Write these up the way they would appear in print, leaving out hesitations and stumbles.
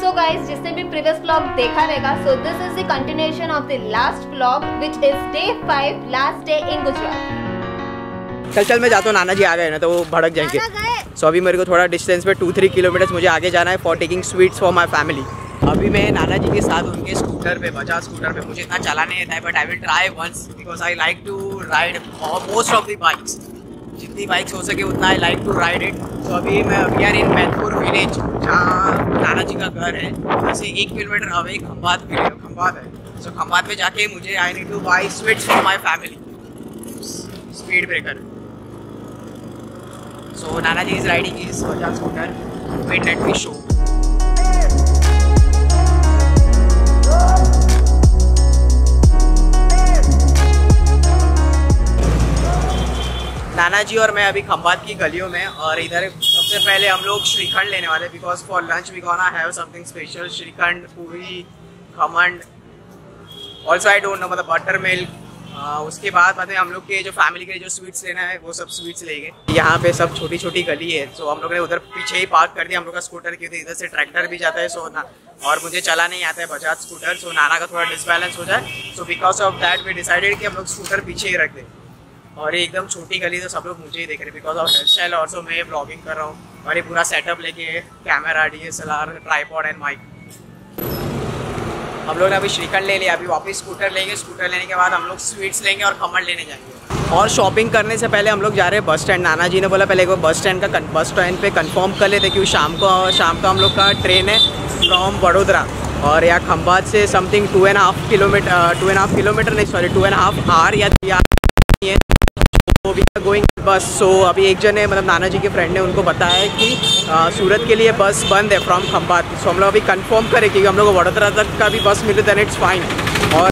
So guys, जिसने भी previous vlog देखा रहेगा, so this is the continuation of the last vlog, which is day 5, last day in Gujarat. चल मैं जाता हूँ, नाना जी आ गए ना तो वो भड़क जाएंगे। सो अभी मेरे को थोड़ा डिस्टेंस पे 2-3 किलोमीटर मुझे आगे जाना है for taking sweets for my family. अभी मैं नाना जी के साथ उनके स्कूटर पे, बजाज स्कूटर पे, मुझे इतना चलाने आता है but I will try once because I like to ride most of the bikes, जितनी बाइक्स हो सके उतना I like to ride it. तो अभी मैं we are in Mainpur village, जहाँ नाना जी का घर है, वहाँ से 1 किलोमीटर अवे खंभात है। सो खंभात में जाके मुझे I need two by sweets for my family, speed breaker. So Nana ji is riding his Bajaj scooter. Wait, let me show. नाना जी और मैं अभी खंभात की गलियों में, और इधर सबसे पहले हम लोग श्रीखंड लेने वाले because for lunch we gonna have something special. Shrikhand, puri, खमंड, ऑल्सो आई डोंट नो मतलब बटर मिल्क। उसके बाद मतलब हम लोग के जो फैमिली के जो स्वीट्स लेना है वो सब स्वीट्स लेंगे। यहाँ पे सब छोटी छोटी गली है, सो हम लोग ने उधर पीछे ही पार्क कर दिया हम लोग का स्कूटर, क्योंकि इधर से ट्रैक्टर भी जाता है। सो ना, और मुझे चला नहीं आता है बजाज स्कूटर, सो नाना का थोड़ा डिसबैलेंस हो जाए। So because of that we decided कि हम लोग स्कूटर पीछे ही रख दें। और ये एकदम छोटी गली तो सब लोग मुझे ही देख रहे हैं बिकॉज ऑफ हेयर स्टाइल, और सो मैं ब्लॉगिंग कर रहा हूँ और ये पूरा सेटअप लेके, camera, DSLR, tripod and mic. हम लोग ने अभी श्रीखंड ले लिया, अभी वापस स्कूटर लेंगे। स्कूटर लेने के बाद हम लोग स्वीट्स लेंगे और खमण लेने जाएंगे। और शॉपिंग करने से पहले हम लोग जा रहे हैं बस स्टैंड। नाना जी ने बोला पहले एक बार बस स्टैंड पे कंफर्म कर लेते, क्योंकि शाम को हम लोग का ट्रेन है फ्रॉम वडोदरा, और या खंभात से समथिंग 2.5 किलोमीटर नहीं सॉरी 2.5 आवर या 3 आवर है। तो वी आर गोइंग बस। सो अभी एक जन है, मतलब नाना जी के फ्रेंड ने उनको बताया कि सूरत के लिए बस बंद है फ्रॉम खंभात। सो हम लोग अभी कंफर्म करें कि हम लोग को वडोदरा तक का भी बस मिले देन इट्स फाइन। और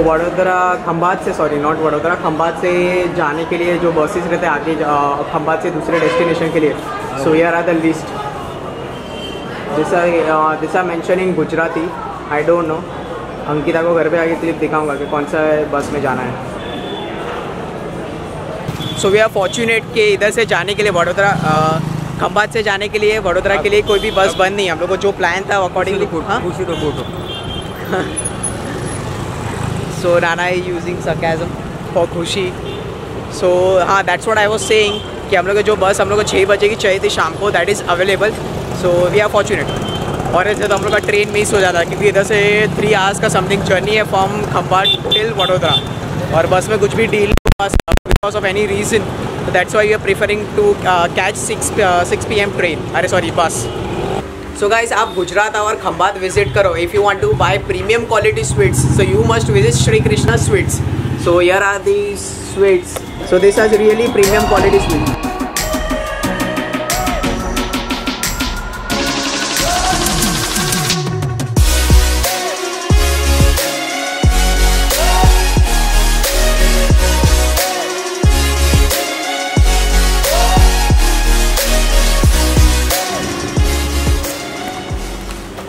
वडोदरा खंभात से, सॉरी नॉट वडोदरा, खंभात से जाने के लिए जो बसेस रहते हैं आगे खंभात से दूसरे डेस्टिनेशन के लिए, so here are the list. This are mention in Gujarati, I don't know. Ankita को घर पे आके क्लिप दिखाऊंगा कि कौन सा बस में जाना है। सो वी आर फॉर्चुनेट कि इधर से जाने के लिए वडोदरा, खंभात से जाने के लिए वडोदरा के लिए कोई भी बस बंद नहीं है। हम लोग को जो प्लान था accordingly So Nana is using sarcasm for खुशी। So हाँ, that's what I was saying कि हम लोग जो बस हम लोग को 6 बजे की चाहिए थी शाम को, that is available। So we are fortunate। और ऐसे तो हम लोग का ट्रेन मिस हो जाता है, क्योंकि इधर से 3 hours का समथिंग जर्नी है फ्रॉम खंभात टिल वडोदरा, और बस में कुछ भी deal because of any reason, that's why you are preferring to catch 6 PM train, अरे सॉरी बस। सो गाइस, आप गुजरात और खंभात विजिट करो if you want to buy premium quality sweets, so you must visit Shri Krishna sweets. So here are the sweets, so this is really premium quality sweets.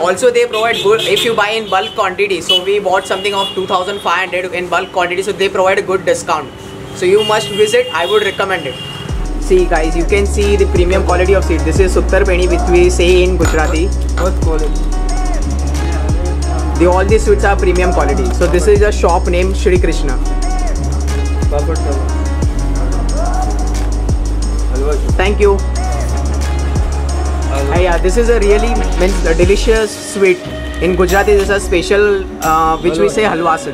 Also they provide good if you buy in bulk quantity. So we bought something of 2,500 in bulk quantity, so they provide a good discount. So you must visit, I would recommend it. See guys, you can see the premium quality of seed. This is Suttar Peni, which we say in Gujarati. What quality? All these sweets are premium quality. So this is a shop named Shri Krishna. Thank you. Yeah, this is a really delicious sweet. In Gujarati, this is a special which we say halwasan.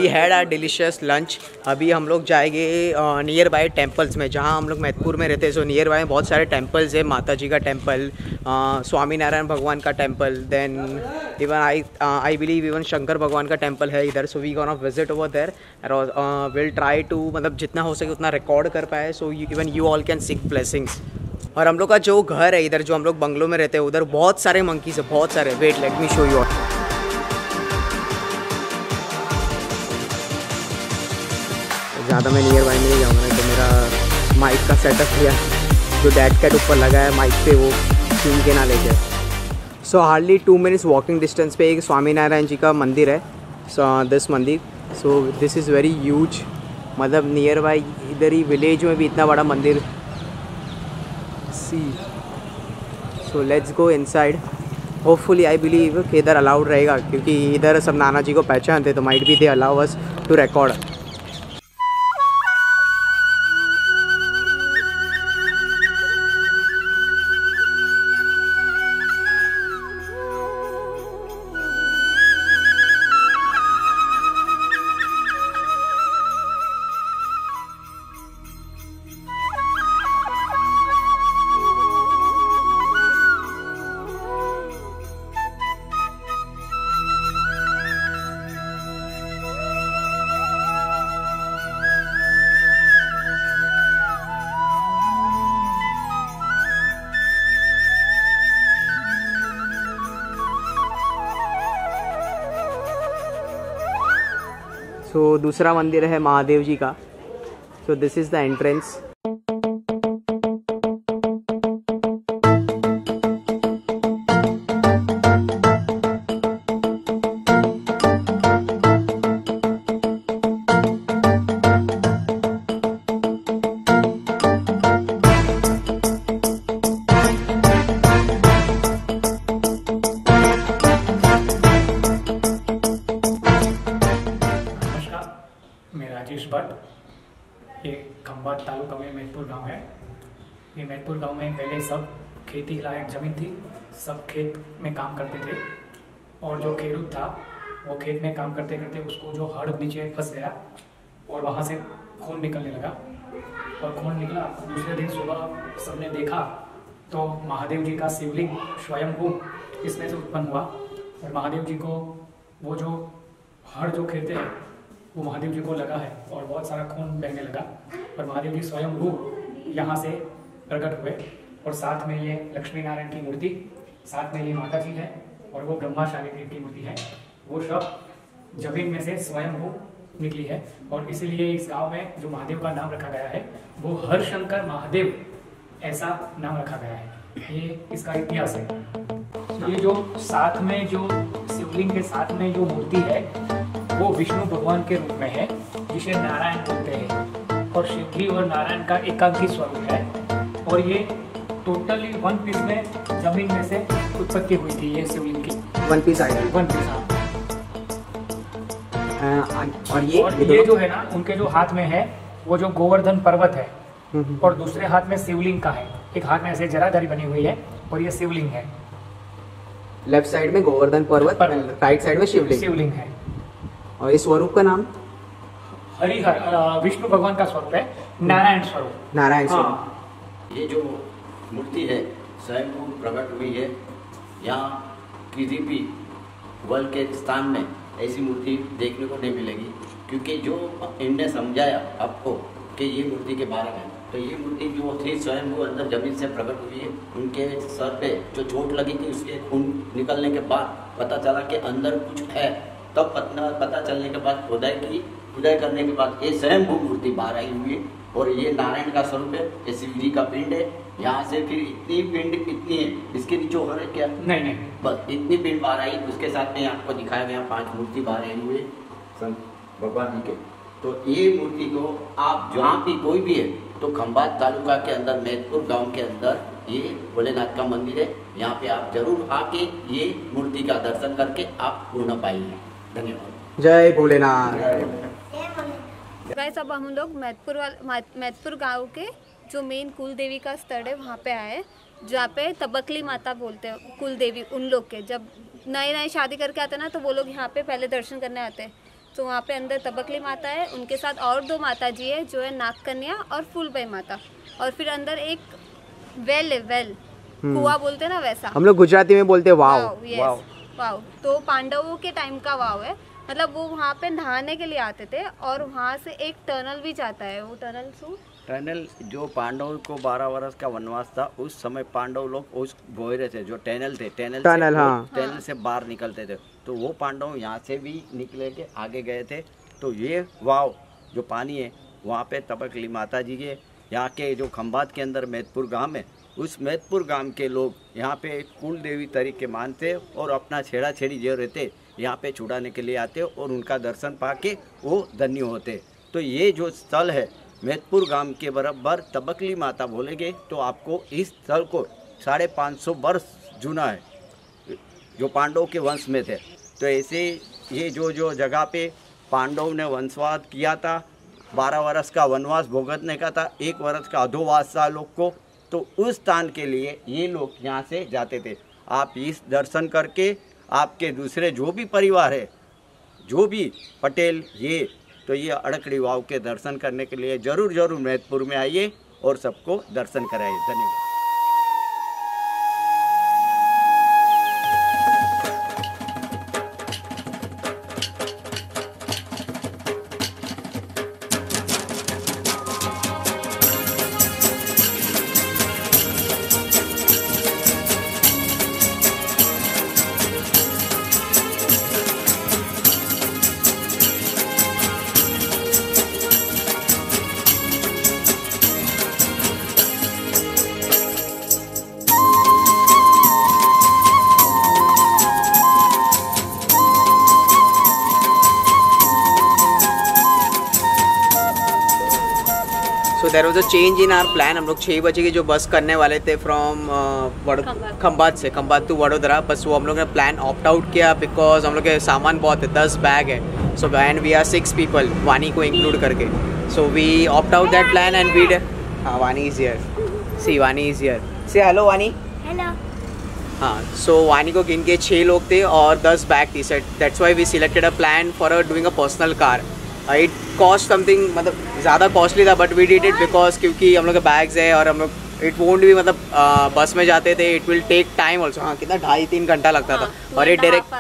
We had our delicious lunch. अभी हम लोग जाएंगे near by temples में, जहाँ हम लोग मैथपुर में रहते हैं। सो नियर बाय बहुत सारे टेम्पल्स है, माता जी का टेम्पल, स्वामी नारायण भगवान का temple, then even I believe even Shankar भगवान का टेम्पल है इधर। So we gonna visit over there, will try to मतलब जितना हो सके उतना रिकॉर्ड कर पाए, so even you all can seek blessings. और हम लोग का जो घर है इधर, जो हम लोग बंगलों में रहते हैं, उधर बहुत सारे मंकीज है, बहुत सारे। Wait let me show you. ज़्यादा मैं नियर बाय में नहीं जाऊँगा, तो मेरा माइक का सेटअप लिया जो डैड कैट ऊपर लगा है माइक पे, वो छीन के ना लेके। सो हार्डली 2 मिनट्स वॉकिंग डिस्टेंस पे एक स्वामी नारायण जी का मंदिर है, दिस मंदिर। So this is very huge, मतलब नियर बाय इधर ही विलेज में भी इतना बड़ा मंदिर। See so let's go inside. Hopefully I believe कि इधर अलाउड रहेगा, क्योंकि इधर सब नाना जी को पहचानते, तो might be they allow us to record. So दूसरा मंदिर है महादेव जी का। So this is the entrance. मैं राजेश भट्ट। ये खंभात तालुका में मैथपुर गांव है। ये मैथपुर गांव में पहले सब खेती लायक ज़मीन थी, सब खेत में काम करते थे। और जो खेरूत था वो खेत में काम करते करते उसको जो हड़ नीचे फंस गया और वहाँ से खून निकलने लगा। और खून निकला, दूसरे दिन सुबह सबने देखा तो महादेव जी का शिवलिंग स्वयंभू इसमें से उत्पन्न हुआ। और महादेव जी को वो जो हड़ जो खेते हैं वो महादेव जी को लगा है और बहुत सारा खून बहने लगा। और महादेव जी स्वयंभू यहाँ से प्रकट हुए। और साथ में ये लक्ष्मी नारायण की मूर्ति, साथ में ये माता जी है और वो ब्रह्मा शालिग्राम की मूर्ति है। वो सब जमीन में से स्वयंभू निकली है। और इसीलिए इस गांव में जो महादेव का नाम रखा गया है वो हरशंकर महादेव ऐसा नाम रखा गया है। ये इसका इतिहास है। ये जो साथ में जो शिवलिंग के साथ में जो मूर्ति है वो विष्णु भगवान के रूप में है, जिसे नारायण बोलते हैं। और शिव जी और नारायण का एकांकी स्वरूप है। और ये टोटली वन पीस में जमीन में से उत्पत्ति हुई थी ये शिवलिंग की। वन पीस आई, वन पीस। और ये जो है ना, उनके जो हाथ में है वो जो गोवर्धन पर्वत है और दूसरे हाथ में शिवलिंग का है। एक हाथ में ऐसे जराधारी बनी हुई है और ये शिवलिंग है। लेफ्ट साइड में गोवर्धन पर्वत, राइट साइड में शिवलिंग है। और इस स्वरूप का नाम हरिहर, विष्णु भगवान का स्वरूप है, नारायण स्वरूप। नारायण स्वरूप। हाँ। ये जो मूर्ति है स्वयं प्रकट हुई है। यहाँ किसी भी वर्ल्ड के स्थान में ऐसी मूर्ति देखने को नहीं मिलेगी, क्योंकि जो इनने समझाया आपको कि ये मूर्ति के बारे में, तो ये मूर्ति जो थी स्वयं वो अंदर जमीन से प्रकट हुई है। उनके सर पे जो चोट लगी थी उसके खून निकलने के बाद पता चला कि अंदर कुछ है। तब पता चलने के बाद खुदाई करने के बाद ये स्वयं वो मूर्ति बाहर आई हुई है। और ये नारायण का स्वरूप है, ये शिव जी का पिंड है। यहाँ से फिर इतनी पिंड इतनी है, इसके नीचे हो रहा है क्या? नहीं, बस इतनी पिंड बाहर आई। उसके साथ में आपको दिखाया गया 5 मूर्ति बाहर आई हुई है संत भगवान जी के। तो ये मूर्ति को आप जहाँ भी कोई भी है तो खंभात तालुका के अंदर मैथपुर गांव के अंदर ये भोलेनाथ का मंदिर है। यहाँ पे आप जरूर आके ये मूर्ति का दर्शन करके आप पूर्ण पाएंगे। धन्यवाद। जय भोलेनाथ। गाइस, अब हम लोग मैथपुर गांव के जो मेन कुल देवी का स्थल है वहाँ पे आए, जहाँ पे तबकली माता बोलते हैं कुल देवी। उन लोग के जब नए शादी करके आते हैं ना, तो वो लोग यहाँ पे पहले दर्शन करने आते हैं। तो वहाँ पे अंदर तबकली माता है, उनके साथ और 2 माता जी है जो है नाग कन्या और फूलबाई माता, और फिर अंदर एक वेल है, वेल कुआं बोलते हैं ना वैसा, हम लोग गुजराती में बोलते हैं वाव। वाव, वाव। तो पांडवों के टाइम का वाव है, मतलब वो वहाँ पे नहाने के लिए आते थे, और वहाँ से एक टनल भी जाता है। वो टनल जो पांडवों को 12 वर्ष का वनवास था, उस समय पांडव लोग उस गोयरे से जो टनल थे, टनल से बाहर निकलते थे, तो वो पांडव यहाँ से भी निकले के आगे गए थे। तो ये वाव जो पानी है वहाँ पे तबकली माता जी के यहाँ के जो खंभात के अंदर मैतपुर गांव है, उस मैतपुर गांव के लोग यहाँ पे कुल देवी तरीके मानते और अपना छेड़ा छेड़ी जो रहते यहाँ पे छुड़ाने के लिए आते और उनका दर्शन पाके वो धन्य होते। तो ये जो स्थल है मैतपुर गांव के बराबर तबकली माता बोलेंगे तो आपको इस स्थल को 550 वर्ष जूना है, जो पांडव के वंश में थे। तो ऐसे ये जो जगह पे पांडव ने वंशवाद किया था, 12 वर्ष का वनवास भुगतने का था, 1 वर्ष का अधोवास था लोग को, तो उस स्थान के लिए ये लोग यहाँ से जाते थे। आप इस दर्शन करके आपके दूसरे जो भी परिवार है, जो भी पटेल ये, तो ये अड़कड़ी वाव के दर्शन करने के लिए ज़रूर मैतपुर में आइए और सबको दर्शन कराइए। धन्यवाद। So there was a change in our plan. हम लोग 6 बजे की जो बस करने वाले थे फ्रॉम खंभात टू वडोदरा, बस वो हम लोग ने प्लान ऑप्ट आउट किया बिकॉज हम लोग के सामान बहुत है, 10 बैग है। So and we are 6 people, Vani को इंक्लूड करके। So we opt out that plan and we हाँ, Vani is here. See Vani is here. Say hello Vani. Hello. हाँ, सो वानी को गिन के 6 लोग थे और 10 बैग थी। So that's why we selected a plan for doing a personal car. It cost something, मतलब ज़्यादा कॉस्टली था, but we did it because क्योंकि हम लोग के बैग्स है और हम लोग इट वोंट भी, मतलब बस में जाते थे, it will take time also. हाँ, कितना 2.5-3 घंटा लगता था। और ये डायरेक्ट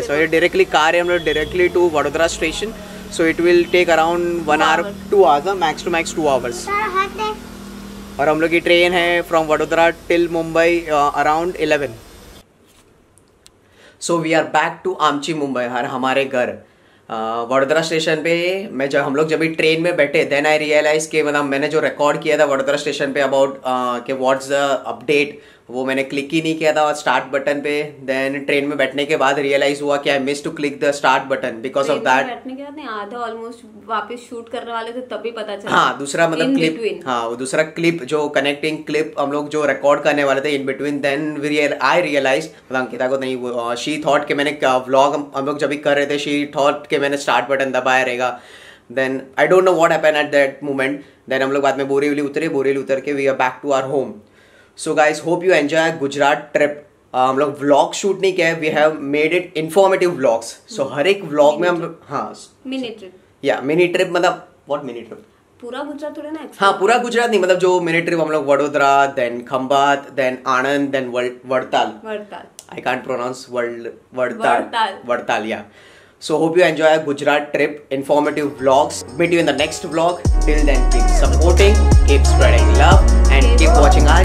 और ये डायरेक्टली कार है हम लोग directly to Vadodara station, so it will take around 1 hour 2 hours, max to max 2 hours। और हम लोग की ट्रेन है from Vadodara till Mumbai around 11। So we are back to आमची मुंबई, हमारे घर। वडोदरा स्टेशन पे जब हम लोग जब भी ट्रेन में बैठे, देन आई रियलाइज कि मतलब मैंने जो रिकॉर्ड किया था वडोदरा स्टेशन पे अबाउट कि व्हाट्स द अपडेट, वो मैंने क्लिक ही नहीं किया था स्टार्ट बटन पे। देन ट्रेन में बैठने के बाद रियलाइज हुआ कि I miss to click the start button because of that. बैठने के बाद नहीं, आधा ऑलमोस्ट वापस शूट करने वाले थे तभी पता चला। हाँ, दूसरा मतलब क्लिप, हाँ वो दूसरा क्लिप जो कनेक्टिंग क्लिप हम लोग जो रिकॉर्ड करने वाले थे in between, then I realize, मतलब अंकिता को नहीं, शी थॉट कि मैंने व्लॉग हम लोग जब भी कर रहे थे, शी थॉट कि मैंने स्टार्ट बटन दबाया रहेगा। Then I don't know what happened at that moment. Then हम लोग बाद में बोरीवली उतर के we are back to our home. So guys, hope you enjoy Gujarat trip. हम लोग व्लॉग शूट नहीं किया, we have made it informative vlogs. So हर एक व्लॉग में हम, हाँ, मिनी ट्रिप, या मिनी ट्रिप, मतलब व्हाट मिनी ट्रिप, पूरा गुजरात थोड़ा ना। हाँ, पूरा गुजरात नहीं, मतलब जो मिनी ट्रिप हम लोग Vadodara, then Khambhat, then Anand, then Vadtal. I can't pronounce Vadtal, yeah. So hope you enjoy a Gujarat trip, informative vlogs. Meet you in the next vlog. Till then, keep supporting, keep spreading love, and keep watching our